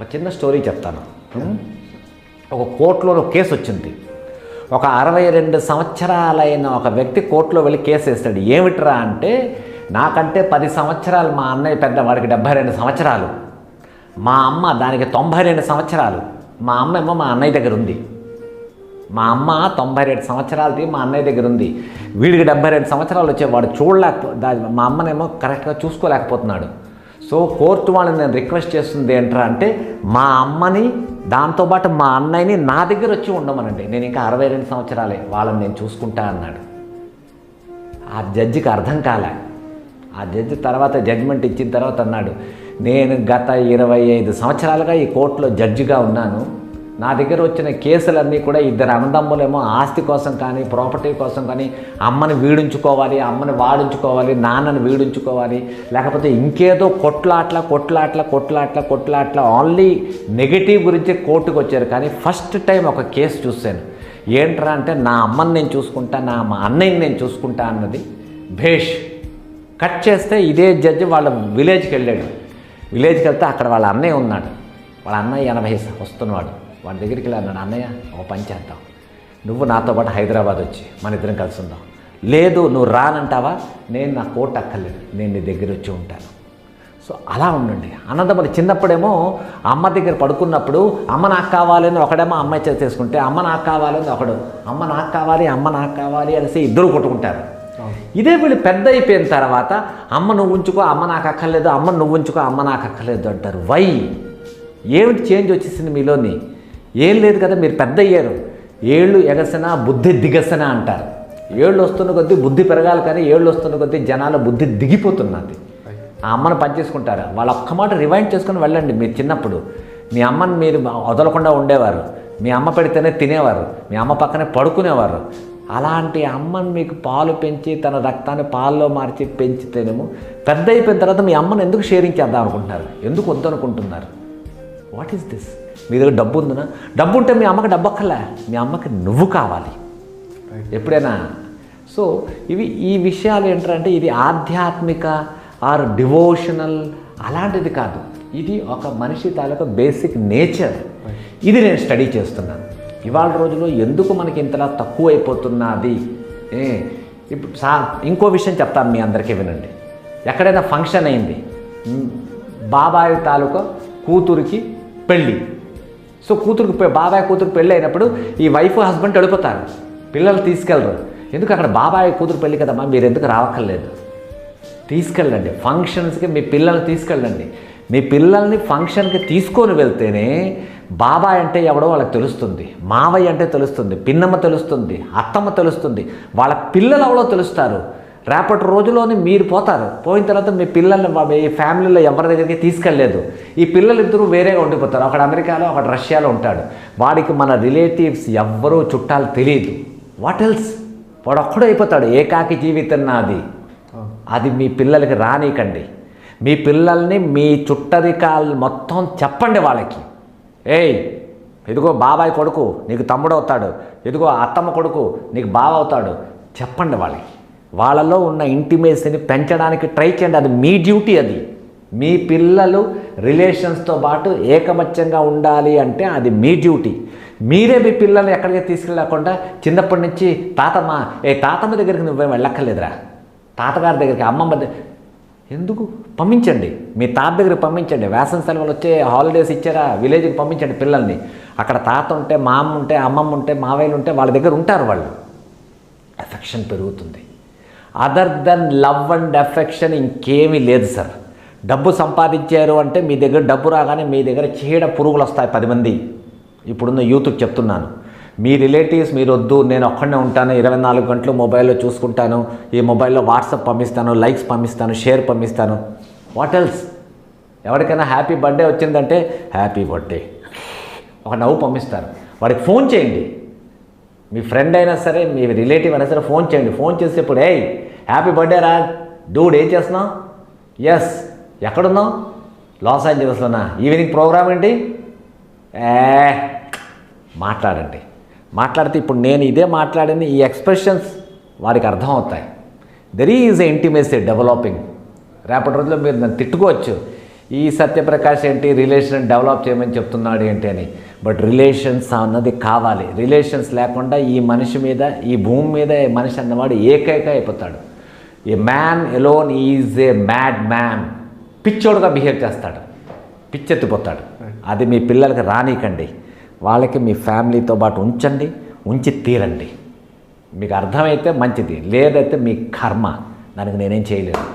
ఒక చిన్న స్టోరీ చెప్తాను. ఒక కోర్టులో ఒక కేసు వచ్చింది. ఒక 62 సంవత్సరాలైన ఒక వ్యక్తి కోర్టులో వెళ్ళి కేసు వేస్తాడు. ఏమిట్రా అంటే, నాకంటే 10 సంవత్సరాలు మా అన్నయ్య పెద్ద, వాడికి 72 సంవత్సరాలు, మా అమ్మ దానికి 92 సంవత్సరాలు, మా అమ్మ ఏమో మా అన్నయ్య దగ్గర ఉంది. మా అమ్మ 92 సంవత్సరాలది మా అన్నయ్య దగ్గర ఉంది. వీడికి 72 సంవత్సరాలు వచ్చాయి. వాడు మా అమ్మనేమో కరెక్ట్గా చూసుకోలేకపోతున్నాడు. సో కోర్టు వాళ్ళని నేను రిక్వెస్ట్ చేస్తుంది ఏంట్రా అంటే, మా అమ్మని దాంతోపాటు మా అన్నయ్యని నా దగ్గర వచ్చి ఉండమనండి, నేను ఇంకా 62 సంవత్సరాలే, వాళ్ళని నేను చూసుకుంటా అన్నాడు. ఆ జడ్జికి అర్థం కాలే. ఆ జడ్జి తర్వాత జడ్జిమెంట్ ఇచ్చిన తర్వాత అన్నాడు, నేను గత 25 సంవత్సరాలుగా ఈ కోర్టులో జడ్జిగా ఉన్నాను. నా దగ్గర వచ్చిన కేసులన్నీ కూడా ఇద్దరు అన్నదమ్ములేమో ఆస్తి కోసం కానీ ప్రాపర్టీ కోసం కానీ అమ్మని వీడించుకోవాలి, అమ్మని వాడించుకోవాలి, నాన్నని వీడించుకోవాలి, లేకపోతే ఇంకేదో కొట్లాట్ల ఓన్లీ నెగిటివ్ గురించి కోర్టుకు వచ్చారు. కానీ ఫస్ట్ టైం ఒక కేసు చూశాను. ఏంట్రా అంటే, నా అమ్మని నేను చూసుకుంటా, మా అన్నయ్యని నేను చూసుకుంటా అన్నది భేష్. కట్ చేస్తే ఇదే జడ్జి వాళ్ళ విలేజ్కి వెళ్ళాడు. విలేజ్కి వెళ్తే అక్కడ వాళ్ళ అన్నయ్య ఉన్నాడు. వాళ్ళ అన్నయ్య 80 వస్తున్నాడు. వాడి దగ్గరికి వెళ్ళి అన్నాడు, అన్నయ్య ఒక పని చేద్దాం, నువ్వు నాతో పాటు హైదరాబాద్ వచ్చి మన ఇద్దరం కలిసి ఉందాం. లేదు నువ్వు రానంటావా, నేను నా కోర్టు అక్కర్లేదు, నేను నీ దగ్గర వచ్చి ఉంటాను. సో అలా ఉండండి అన్నదమ్ములు. చిన్నప్పుడేమో అమ్మ దగ్గర పడుకున్నప్పుడు అమ్మ నాకు కావాలని ఒకడేమో అమ్మాయి చేతి తీసుకుంటే, అమ్మ నాకు కావాలని ఒకడు, అమ్మ నాకు కావాలి అనేసి ఇద్దరు కొట్టుకుంటారు. ఇదే వీళ్ళు పెద్ద అయిపోయిన తర్వాత అమ్మ నువ్వు ఉంచుకో, అమ్మ నాకు అక్కర్లేదు, అమ్మ నువ్వు ఉంచుకో, అమ్మ నాకు అక్కర్లేదు అంటారు. వై? ఏమిటి చేంజ్ వచ్చేసింది మీలోని? ఏం లేదు కదా, మీరు పెద్ద అయ్యారు. ఏళ్ళు ఎగసన బుద్ధి దిగసన అంటారు. ఏళ్ళు వస్తున్న కొద్దీ బుద్ధి పెరగాలి, కానీ ఏళ్ళు వస్తున్న కొద్దీ జనాల బుద్ధి దిగిపోతున్నది. ఆ అమ్మను పనిచేసుకుంటారు. వాళ్ళు ఒక్క మాట రివైండ్ చేసుకుని వెళ్ళండి. మీరు చిన్నప్పుడు మీ అమ్మని మీరు వదలకుండా ఉండేవారు, మీ అమ్మ పెడితేనే తినేవారు, మీ అమ్మ పక్కనే పడుకునేవారు. అలాంటి అమ్మని మీకు పాలు పెంచి తన రక్తాన్ని పాల్లో మార్చి పెంచితేనేమో పెద్ద అయిపోయిన తర్వాత మీ అమ్మను ఎందుకు షేరింగ్ చేద్దాం అనుకుంటున్నారు, ఎందుకు వద్దనుకుంటున్నారు? What is this? మీ దగ్గర డబ్బు ఉందనా? డబ్బు ఉంటే మీ అమ్మకి డబ్బు అక్కర్లే, మీ అమ్మకి నువ్వు కావాలి ఎప్పుడైనా. సో ఈ విషయాలు ఏంటంటే, ఇది ఆధ్యాత్మిక ఆర్ డివోషనల్ అలాంటిది కాదు. ఇది ఒక మనిషి తాలూకా బేసిక్ నేచర్. ఇది నేను స్టడీ చేస్తున్నాను. ఇవాళ రోజులో ఎందుకు మనకి ఇంతలా తక్కువ అయిపోతున్నది? ఇప్పుడు ఇంకో విషయం చెప్తాను మీ అందరికీ, వినండి. ఎక్కడైనా ఫంక్షన్ అయింది, బాబాయ్ తాలూకా కూతురికి పెళ్ళి. సో బాబాయ్ కూతురు పెళ్ళి అయినప్పుడు ఈ వైఫ్ హస్బెండ్ వెళ్ళిపోతారు, పిల్లలు తీసుకెళ్ళరు. ఎందుకు? అక్కడ బాబాయ్ కూతురు పెళ్ళి కదమ్మా, మీరు ఎందుకు రావక్కర్లేదు, తీసుకెళ్ళండి ఫంక్షన్స్కి, మీ పిల్లల్ని తీసుకెళ్ళండి. మీ పిల్లల్ని ఫంక్షన్కి తీసుకొని వెళ్తేనే బాబాయ్ అంటే ఎవడో వాళ్ళకి తెలుస్తుంది, మావయ్య అంటే తెలుస్తుంది, పిన్నమ్మ తెలుస్తుంది, అత్తమ్మ తెలుస్తుంది, వాళ్ళ పిల్లలు ఎవడో తెలుస్తారు. రేపటి రోజులోనే మీరు పోతారు. పోయిన తర్వాత మీ పిల్లల్ని ఈ ఫ్యామిలీలో ఎవరి దగ్గరికి తీసుకెళ్ళలేదు. ఈ పిల్లలు ఇద్దరు వేరేగా ఉండిపోతారు. ఒకడు అమెరికాలో, ఒకడు రష్యాలో ఉంటాడు. వాడికి మన రిలేటివ్స్ ఎవ్వరూ చుట్టాలు తెలియదు. What else? వాడు ఒక్కడే అయిపోతాడు. ఏకాకి జీవితం నాది. అది మీ పిల్లలకి రానీకండి. మీ పిల్లల్ని మీ చుట్టరికాలు మొత్తం చెప్పండి వాళ్ళకి. ఏయ్ ఇదిగో బాబాయ్ కొడుకు నీకు తమ్ముడు అవుతాడు, ఇదిగో అత్తమ్మ కొడుకు నీకు బావ అవుతాడు, చెప్పండి వాళ్ళకి. వాళ్ళలో ఉన్న ఇంటిమేసీని పెంచడానికి ట్రై చేయండి. అది మీ డ్యూటీ. అది మీ పిల్లలు రిలేషన్స్తో పాటు ఏకమత్యంగా ఉండాలి అంటే అది మీ డ్యూటీ. మీరే మీ పిల్లల్ని ఎక్కడికి తీసుకెళ్ళకుండా చిన్నప్పటి నుంచి తాతమ్మ దగ్గరికి నువ్వేం వెళ్ళక్కర్లేదురా, తాతగారి దగ్గరికి, అమ్మమ్మ ఎందుకు పంపించండి, మీ తాత దగ్గరికి పంపించండి. వేసవి సెలవులు వచ్చే హాలిడేస్ ఇచ్చారా, విలేజ్కి పంపించండి పిల్లల్ని. అక్కడ తాత ఉంటే, మా అమ్మ ఉంటే, అమ్మమ్మ ఉంటే, మావయ్యలు ఉంటే వాళ్ళ దగ్గర ఉంటారు. వాళ్ళు ఎఫెక్షన్ పెరుగుతుంది. Other than love and affection ఇంకేమీ లేదు సార్. డబ్బు సంపాదించారు అంటే మీ దగ్గర డబ్బు రాగానే మీ దగ్గర చీడ పురుగులు వస్తాయి 10 మంది. ఇప్పుడున్న యూత్కి చెప్తున్నాను, మీ రిలేటివ్స్ మీరు వద్దు, నేను ఒక్కడనే ఉంటాను, 24 గంటలు మొబైల్లో చూసుకుంటాను, ఈ మొబైల్లో వాట్సాప్ పంపిస్తాను, లైక్స్ పంపిస్తాను, షేర్ పంపిస్తాను. What else? ఎవరికైనా హ్యాపీ బర్త్డే వచ్చిందంటే హ్యాపీ బర్త్డే ఒక నవ్వు పంపిస్తారు. వాడికి ఫోన్ చేయండి. మీ ఫ్రెండ్ అయినా సరే, మీ రిలేటివ్ అయినా సరే ఫోన్ చేయండి. ఫోన్ చేసేప్పుడు హ్యాపీ బర్త్డే రా డూడ్, ఏం చేస్తున్నావు? ఎస్. ఎక్కడున్నావు? లాస్ ఏంజలస్లోనా? ఈవినింగ్ ప్రోగ్రామ్ ఏంటి? మాట్లాడండి. మాట్లాడితే ఇప్పుడు నేను ఇదే మాట్లాడింది, ఈ ఎక్స్ప్రెషన్స్ వారికి అర్థమవుతాయి. There is a intimacy developing. రేపటి రోజుల్లో మీరు నన్ను తిట్టుకోవచ్చు, ఈ సత్యప్రకాష్ ఏంటి రిలేషన్ డెవలప్ చేయమని చెప్తున్నాడు ఏంటి అని. బట్ రిలేషన్స్ అన్నది కావాలి. రిలేషన్స్ లేకుండా ఈ మనిషి మీద, ఈ భూమి మీద మనిషి అన్నవాడు ఏకైక అయిపోతాడు. A man alone is a mad man. పిచ్చోడుగా బిహేవ్ చేస్తాడు, పిచ్చెత్తిపోతాడు. అది మీ పిల్లలకి రానీకండి. వాళ్ళకి మీ ఫ్యామిలీతో పాటు ఉంచండి, ఉంచి తీరండి. మీకు అర్థమైతే మంచిది, లేదైతే మీ కర్మ, దానికి నేనేం చేయలేను.